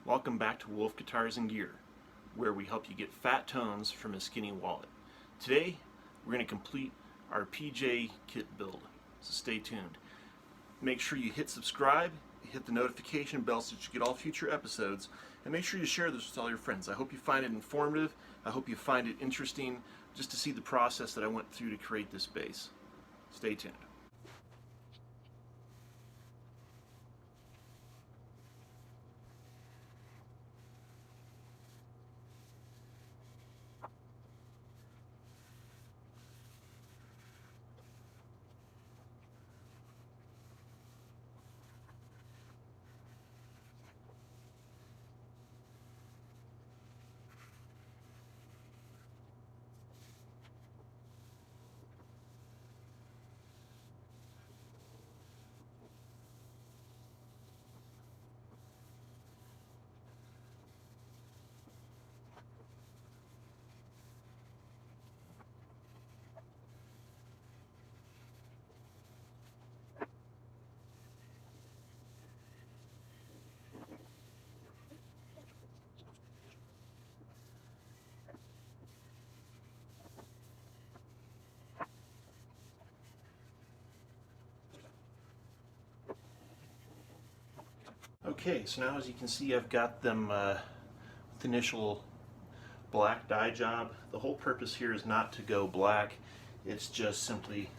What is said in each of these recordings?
Welcome back to Wolf Guitars and Gear, where we help you get fat tones from a skinny wallet. Today, we're going to complete our PJ kit build, so stay tuned. Make sure you hit subscribe, hit the notification bell so that you get all future episodes, and make sure you share this with all your friends. I hope you find it informative, I hope you find it interesting, just to see the process that I went through to create this bass. Stay tuned. Okay, so now as you can see, I've got them with the initial black dye job. The whole purpose here is not to go black, it's just simply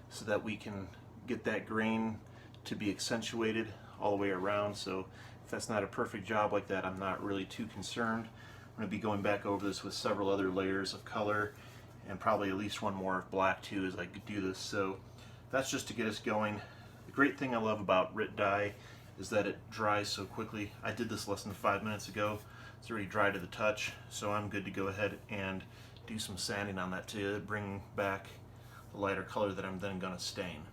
so that we can get that grain to be accentuated all the way around. So if that's not a perfect job like that, I'm not really too concerned. I'm going to be going back over this with several other layers of color and probably at least one more of black too as I do this. So that's just to get us going. The great thing I love about Rit dye is that it dries so quickly. I did this less than 5 minutes ago. It's already dry to the touch, so I'm good to go ahead and do some sanding on that to bring back the lighter color that I'm then going to stain.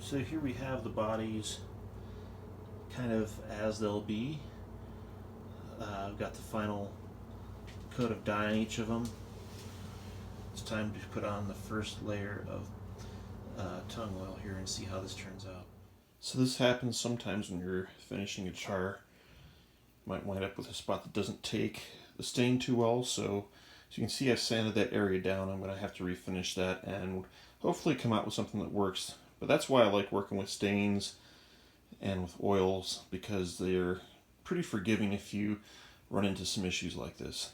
So here we have the bodies kind of as they'll be. I've got the final coat of dye on each of them. It's time to put on the first layer of tongue oil here and see how this turns out. So this happens sometimes when you're finishing a guitar. You might wind up with a spot that doesn't take the stain too well, so as you can see, I've sanded that area down. I'm going to have to refinish that and hopefully come out with something that works. But that's why I like working with stains and with oils, because they're pretty forgiving if you run into some issues like this.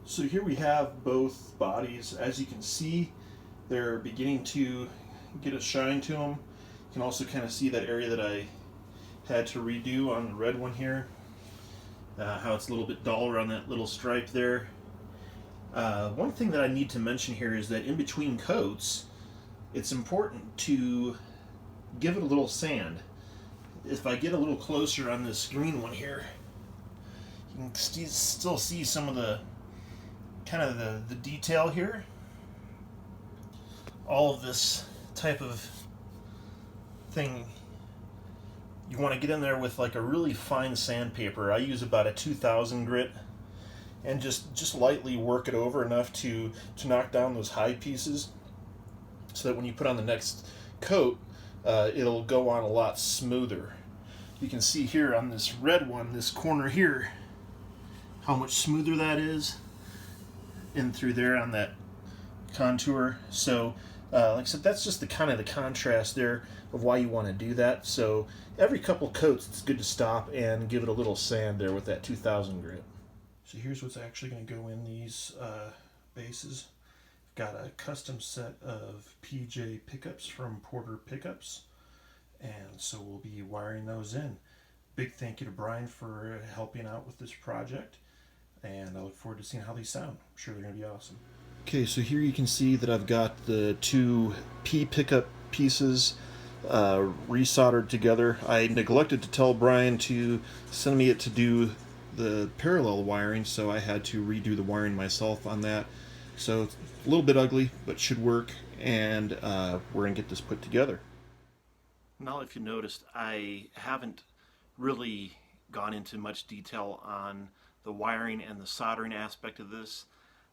So here we have both bodies. As you can see, they're beginning to get a shine to them. You can also kind of see that area that I had to redo on the red one here. How it's a little bit duller on that little stripe there. One thing that I need to mention here is that in between coats, it's important to give it a little sand. If I get a little closer on this green one here, you can still see some of the kind of the detail here. All of this type of thing, you want to get in there with like a really fine sandpaper. I use about a 2000 grit, and just lightly work it over enough to knock down those high pieces, so that when you put on the next coat, it'll go on a lot smoother. You can see here on this red one, this corner here, how much smoother that is in through there on that contour. So Like I said, that's just the kind of the contrast there of why you want to do that. So every couple coats, it's good to stop and give it a little sand there with that 2000 grit. So here's what's actually going to go in these bases. Got a custom set of PJ pickups from Porter Pickups, and so we'll be wiring those in. Big thank you to Brian for helping out with this project, and I look forward to seeing how these sound. I'm sure they're going to be awesome. Okay, so here you can see that I've got the two P pickup pieces resoldered together. I neglected to tell Brian to send me it to do the parallel wiring, so I had to redo the wiring myself on that. So it's a little bit ugly, but should work, and we're going to get this put together. Now, if you noticed, I haven't really gone into much detail on the wiring and the soldering aspect of this.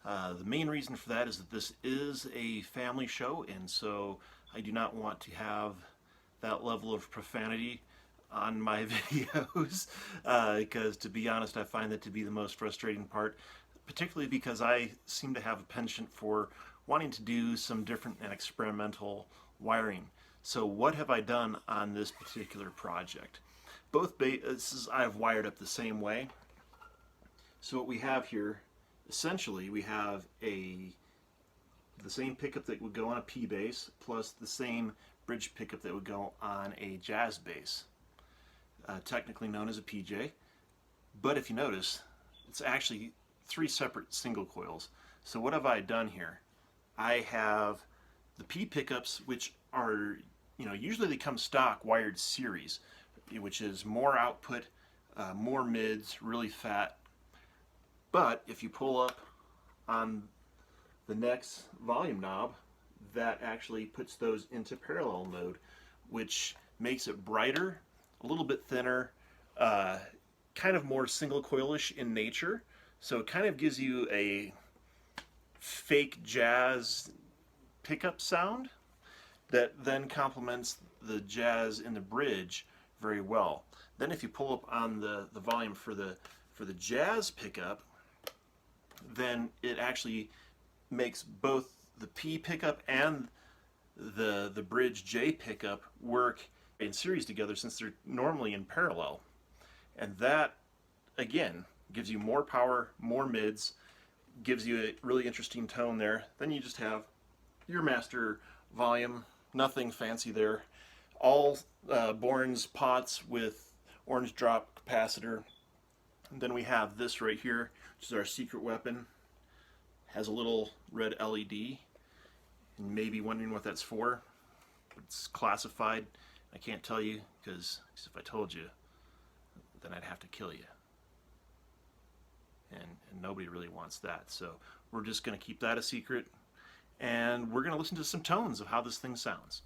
The main reason for that is that this is a family show, and so I do not want to have that level of profanity on my videos, because to be honest, I find that to be the most frustrating part, particularly because I seem to have a penchant for wanting to do some different and experimental wiring. So what have I done on this particular project? Both bases I have wired up the same way. So what we have here, essentially, we have the same pickup that would go on a P bass plus the same bridge pickup that would go on a jazz bass, technically known as a PJ. But if you notice, it's actually three separate single coils. So what have I done here? I have the P pickups, which are, usually they come stock wired series, which is more output, more mids, really fat. But if you pull up on the next volume knob, that actually puts those into parallel mode, which makes it brighter, a little bit thinner, kind of more single coilish in nature. So it kind of gives you a fake jazz pickup sound that then complements the jazz in the bridge very well. Then if you pull up on the volume for the jazz pickup, then it actually makes both the P pickup and the bridge J pickup work in series together, since they're normally in parallel. And that, again, gives you more power, more mids, gives you a really interesting tone there. Then you just have your master volume, nothing fancy there. All Bourne's pots with orange drop capacitor. And then we have this right here, which is our secret weapon. Has a little red LED. And maybe wondering what that's for. It's classified. I can't tell you, because if I told you, then I'd have to kill you. And nobody really wants that. So we're just going to keep that a secret, and we're going to listen to some tones of how this thing sounds.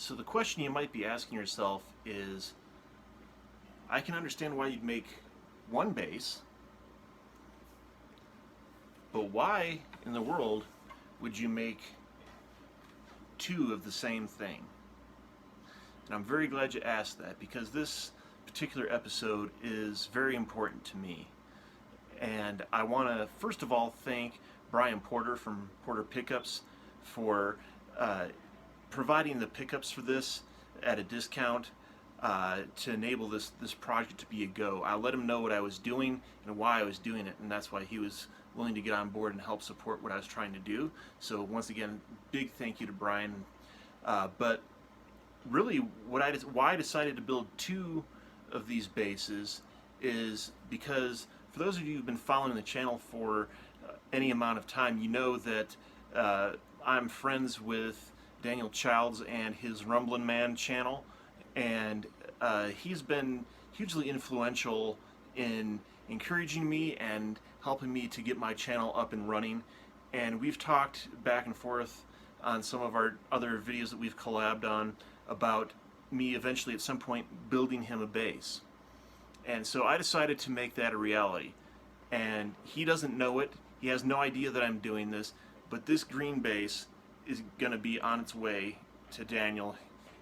So the question you might be asking yourself is, I can understand why you'd make one bass, but why in the world would you make two of the same thing? And I'm very glad you asked that, because this particular episode is very important to me. And I want to first of all thank Brian Porter from Porter Pickups for providing the pickups for this at a discount to enable this project to be a go. I let him know what I was doing and why I was doing it, and that's why he was willing to get on board and help support what I was trying to do. So once again, big thank you to Brian. But really why I decided to build two of these bases is because for those of you who've been following the channel for any amount of time, you know that I'm friends with Daniel Childs and his Rumblin' Man channel, and he's been hugely influential in encouraging me and helping me to get my channel up and running. And we've talked back and forth on some of our other videos that we've collabed on about me eventually at some point building him a base. And so I decided to make that a reality. And he doesn't know it. He has no idea that I'm doing this. But this green base is going to be on its way to Daniel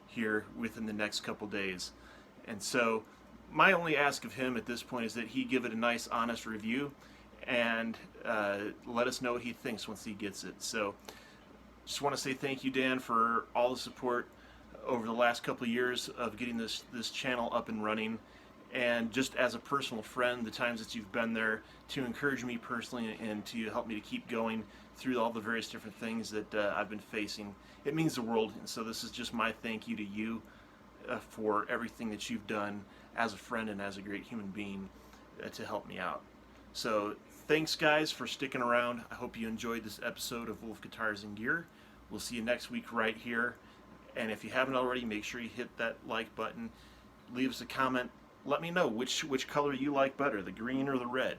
here within the next couple days. And so my only ask of him at this point is that he give it a nice honest review and let us know what he thinks once he gets it. So just want to say thank you, Dan, for all the support over the last couple of years of getting this channel up and running, and just as a personal friend, the times that you've been there to encourage me personally and to help me to keep going through all the various different things that I've been facing. It means the world, and so this is just my thank you to you for everything that you've done as a friend and as a great human being to help me out. So thanks, guys, for sticking around. I hope you enjoyed this episode of Wolf Guitars and Gear. We'll see you next week right here. And if you haven't already, make sure you hit that like button. Leave us a comment. Let me know which color you like better, the green or the red.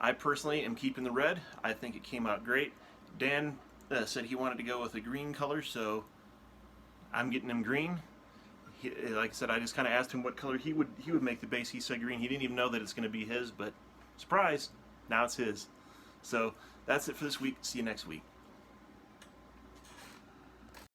I personally am keeping the red. I think it came out great. Dan said he wanted to go with a green color, so I'm getting him green. Like I said, I just kind of asked him what color he would make the base. He said green. He didn't even know that it's going to be his, but surprise, now it's his. So that's it for this week. See you next week.